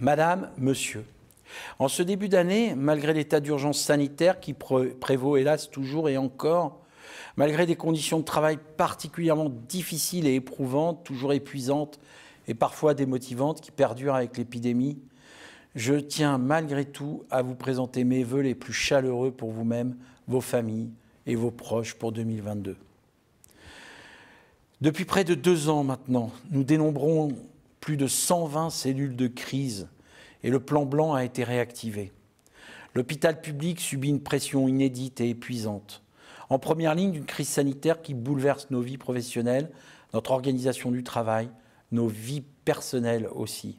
Madame, Monsieur, en ce début d'année, malgré l'état d'urgence sanitaire qui prévaut hélas toujours et encore, malgré des conditions de travail particulièrement difficiles et éprouvantes, toujours épuisantes et parfois démotivantes qui perdurent avec l'épidémie, je tiens malgré tout à vous présenter mes vœux les plus chaleureux pour vous-même, vos familles et vos proches pour 2022. Depuis près de 2 ans maintenant, nous dénombrons plus de 120 cellules de crise et le plan blanc a été réactivé. L'hôpital public subit une pression inédite et épuisante. En première ligne d'une crise sanitaire qui bouleverse nos vies professionnelles, notre organisation du travail, nos vies personnelles aussi.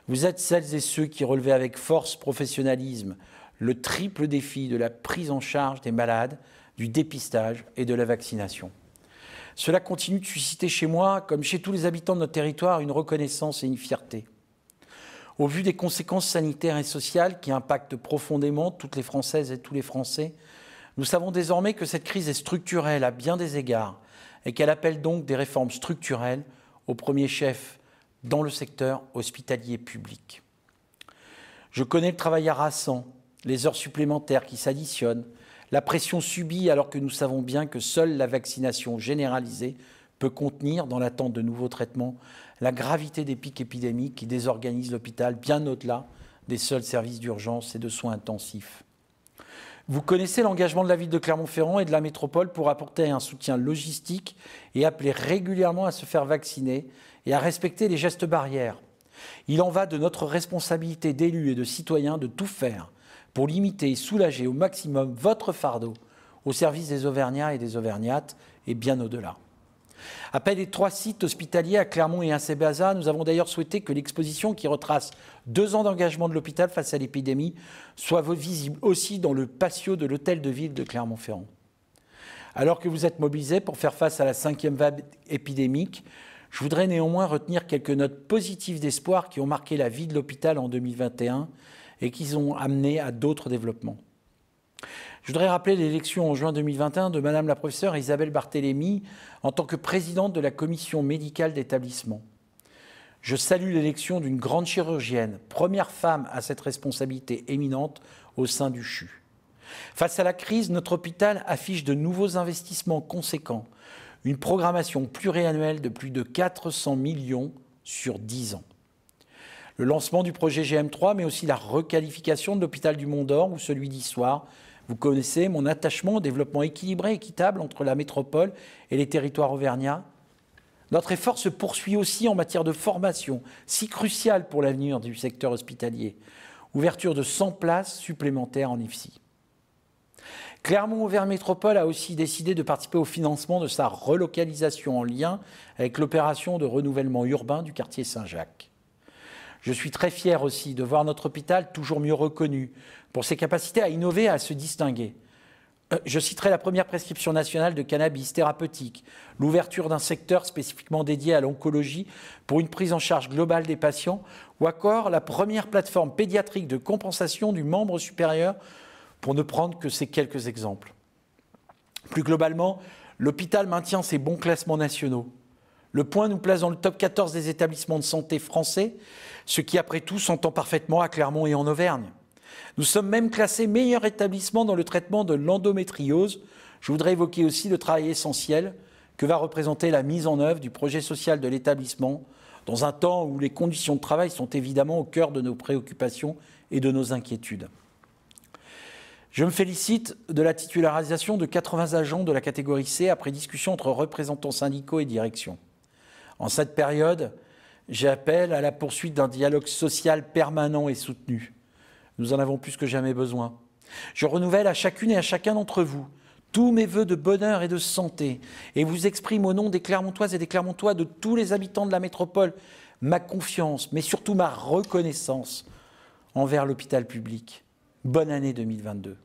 Vous êtes celles et ceux qui relevaient avec force, professionnalisme, le triple défi de la prise en charge des malades, du dépistage et de la vaccination. Cela continue de susciter chez moi, comme chez tous les habitants de notre territoire, une reconnaissance et une fierté. Au vu des conséquences sanitaires et sociales qui impactent profondément toutes les Françaises et tous les Français, nous savons désormais que cette crise est structurelle à bien des égards et qu'elle appelle donc des réformes structurelles, au premier chef dans le secteur hospitalier public. Je connais le travail harassant, les heures supplémentaires qui s'additionnent, la pression subie alors que nous savons bien que seule la vaccination généralisée peut contenir, dans l'attente de nouveaux traitements, la gravité des pics épidémiques qui désorganisent l'hôpital bien au-delà des seuls services d'urgence et de soins intensifs. Vous connaissez l'engagement de la ville de Clermont-Ferrand et de la métropole pour apporter un soutien logistique et appeler régulièrement à se faire vacciner et à respecter les gestes barrières. Il en va de notre responsabilité d'élus et de citoyens de tout faire pour limiter et soulager au maximum votre fardeau au service des Auvergnats et des Auvergnates et bien au-delà. Après les 3 sites hospitaliers à Clermont et à Saint-Bazin, nous avons d'ailleurs souhaité que l'exposition qui retrace 2 ans d'engagement de l'hôpital face à l'épidémie soit visible aussi dans le patio de l'hôtel de ville de Clermont-Ferrand. Alors que vous êtes mobilisés pour faire face à la 5e vague épidémique, je voudrais néanmoins retenir quelques notes positives d'espoir qui ont marqué la vie de l'hôpital en 2021 et qui ont amené à d'autres développements. Je voudrais rappeler l'élection en juin 2021 de Madame la professeure Isabelle Barthélémy en tant que présidente de la commission médicale d'établissement. Je salue l'élection d'une grande chirurgienne, première femme à cette responsabilité éminente au sein du CHU. Face à la crise, notre hôpital affiche de nouveaux investissements conséquents, une programmation pluriannuelle de plus de 400 millions sur 10 ans. Le lancement du projet GM3, mais aussi la requalification de l'hôpital du Mont-d'Or ou celui d'Issoire. Vous connaissez mon attachement au développement équilibré et équitable entre la métropole et les territoires auvergnats. Notre effort se poursuit aussi en matière de formation, si cruciale pour l'avenir du secteur hospitalier. Ouverture de 100 places supplémentaires en IFSI. Clermont-Auvergne Métropole a aussi décidé de participer au financement de sa relocalisation en lien avec l'opération de renouvellement urbain du quartier Saint-Jacques. Je suis très fier aussi de voir notre hôpital toujours mieux reconnu pour ses capacités à innover et à se distinguer. Je citerai la première prescription nationale de cannabis thérapeutique, l'ouverture d'un secteur spécifiquement dédié à l'oncologie pour une prise en charge globale des patients, ou encore la première plateforme pédiatrique de compensation du membre supérieur, pour ne prendre que ces quelques exemples. Plus globalement, l'hôpital maintient ses bons classements nationaux. Le Point nous place dans le top 14 des établissements de santé français, ce qui, après tout, s'entend parfaitement à Clermont et en Auvergne. Nous sommes même classés meilleur établissement dans le traitement de l'endométriose. Je voudrais évoquer aussi le travail essentiel que va représenter la mise en œuvre du projet social de l'établissement, dans un temps où les conditions de travail sont évidemment au cœur de nos préoccupations et de nos inquiétudes. Je me félicite de la titularisation de 80 agents de la catégorie C après discussion entre représentants syndicaux et direction. En cette période, j'appelle à la poursuite d'un dialogue social permanent et soutenu. Nous en avons plus que jamais besoin. Je renouvelle à chacune et à chacun d'entre vous tous mes vœux de bonheur et de santé et vous exprime au nom des Clermontoises et des Clermontois, de tous les habitants de la métropole, ma confiance, mais surtout ma reconnaissance envers l'hôpital public. Bonne année 2022.